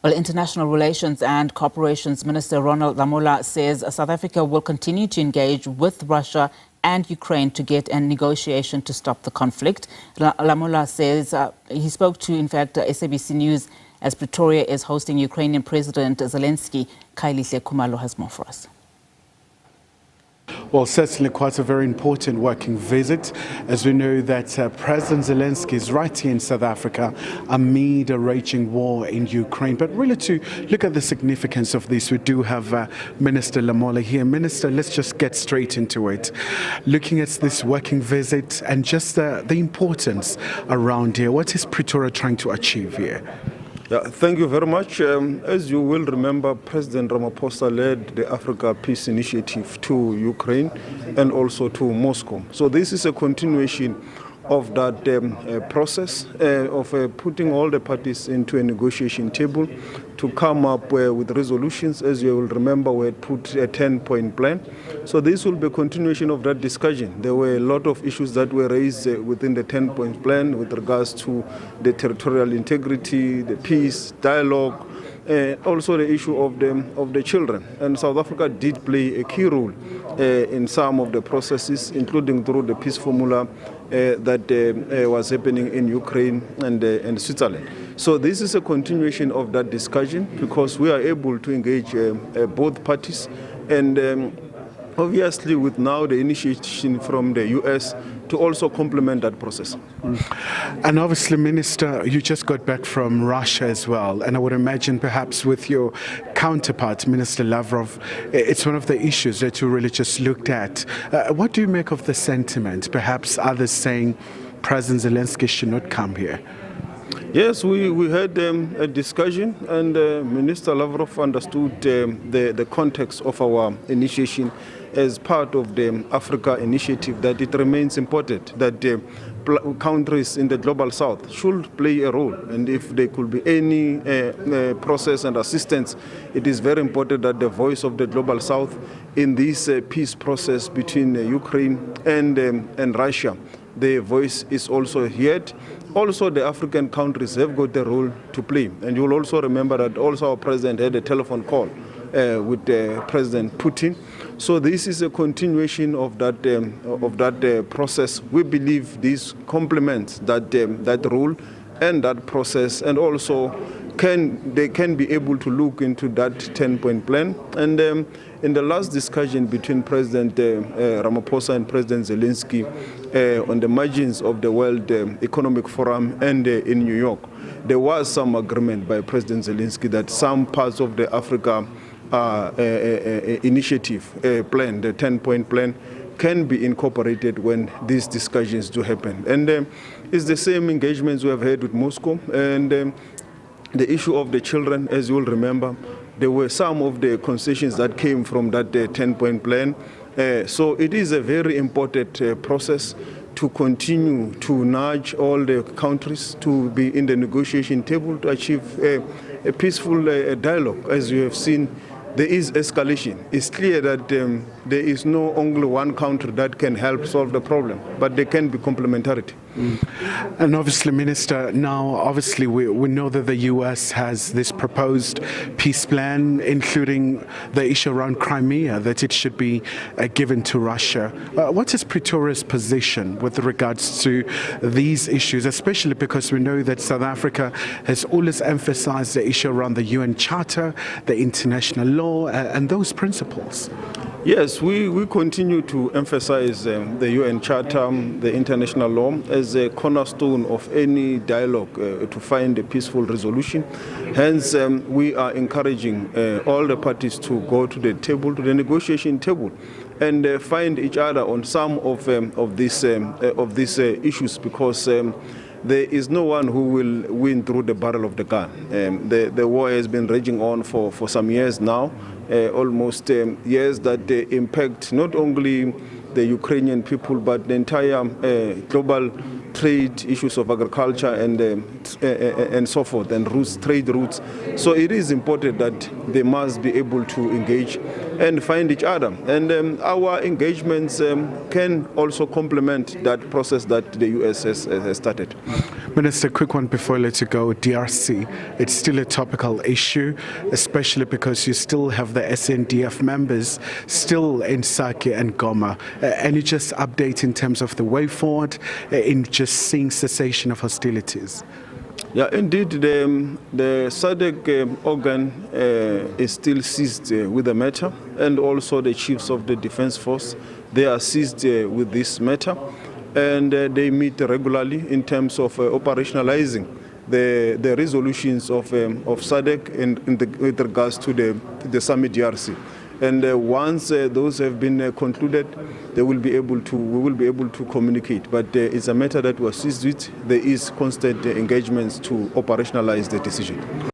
Well, International Relations and Cooperations Minister Ronald Lamola says South Africa will continue to engage with Russia and Ukraine to get a negotiation to stop the conflict. Lamola says he spoke to, in fact, SABC News as Pretoria is hosting Ukrainian President Zelenskyy. Khayelihle Khumalo has more for us. Well, certainly quite a very important working visit, as we know that President Zelenskyy is right here in South Africa amid a raging war in Ukraine. But really, to look at the significance of this, we do have Minister Lamola here. Minister, let's just get straight into it. Looking at this working visit and just the importance around here, what is Pretoria trying to achieve here? Yeah, thank you very much. As you will remember, President Ramaphosa led the Africa Peace Initiative to Ukraine and also to Moscow. So this is a continuation of that process of putting all the parties into a negotiation table to come up with resolutions. As you will remember, we had put a 10-point plan. So this will be a continuation of that discussion. There were a lot of issues that were raised within the 10-point plan with regards to the territorial integrity, the peace, dialogue, also the issue of the children. And South Africa did play a key role in some of the processes, including through the peace formula that was happening in Ukraine and Switzerland. So this is a continuation of that discussion because we are able to engage both parties, and obviously with now the initiation from the US to also complement that process. And obviously, Minister, you just got back from Russia as well, and I would imagine perhaps with your counterpart, Minister Lavrov, it's one of the issues that you really just looked at. What do you make of the sentiment, perhaps others saying President Zelenskyy should not come here? Yes, we had a discussion, and Minister Lavrov understood the context of our initiation as part of the Africa initiative, that it remains important that countries in the global south should play a role, and if there could be any process and assistance, it is very important that the voice of the global south in this peace process between Ukraine and Russia, the voice is also heard. Also, the African countries have got a role to play, and you will also remember that also our president had a telephone call with President Putin. So this is a continuation of that process. We believe this complements that role and that process, and also they can be able to look into that 10-point plan. And in the last discussion between President Ramaphosa and President Zelenskyy on the margins of the World Economic Forum and in New York, there was some agreement by President Zelenskyy that some parts of the Africa initiative plan, the 10-point plan, can be incorporated when these discussions do happen. And it's the same engagements we have had with Moscow. And the issue of the children, as you will remember, there were some of the concessions that came from that 10-point plan. So it is a very important process to continue to nudge all the countries to be in the negotiation table to achieve a peaceful dialogue. As you have seen, there is escalation. It's clear that there is no only one country that can help solve the problem, but they can be complementarity. And obviously, Minister, now obviously we know that the US has this proposed peace plan, including the issue around Crimea, that it should be given to Russia. What is Pretoria's position with regards to these issues, especially because we know that South Africa has always emphasized the issue around the UN Charter, the international law, and those principles? Yes, we continue to emphasize the UN Charter, the international law, as a cornerstone of any dialogue to find a peaceful resolution. Hence, we are encouraging all the parties to go to the table, to the negotiation table, and find each other on some of these issues, because there is no one who will win through the barrel of the gun. The war has been raging on for some years now, almost years that impact not only the Ukrainian people but the entire global trade, issues of agriculture, and so forth, and routes, trade routes. So it is important that they must be able to engage and find each other. And our engagements can also complement that process that the U.S. has started. Minister, quick one before I let you go. DRC, it's still a topical issue, especially because you still have the SNDF members still in Sake and Goma. Any just update in terms of the way forward in just seeing cessation of hostilities? Yeah, indeed, the SADC organ is still seized with the matter, and also the chiefs of the defense force, they are seized with this matter, and they meet regularly in terms of operationalizing the resolutions of SADC with regards to the summit DRC. And once those have been concluded, we will be able to communicate. But it's a matter that was seized with. There is constant engagements to operationalize the decision.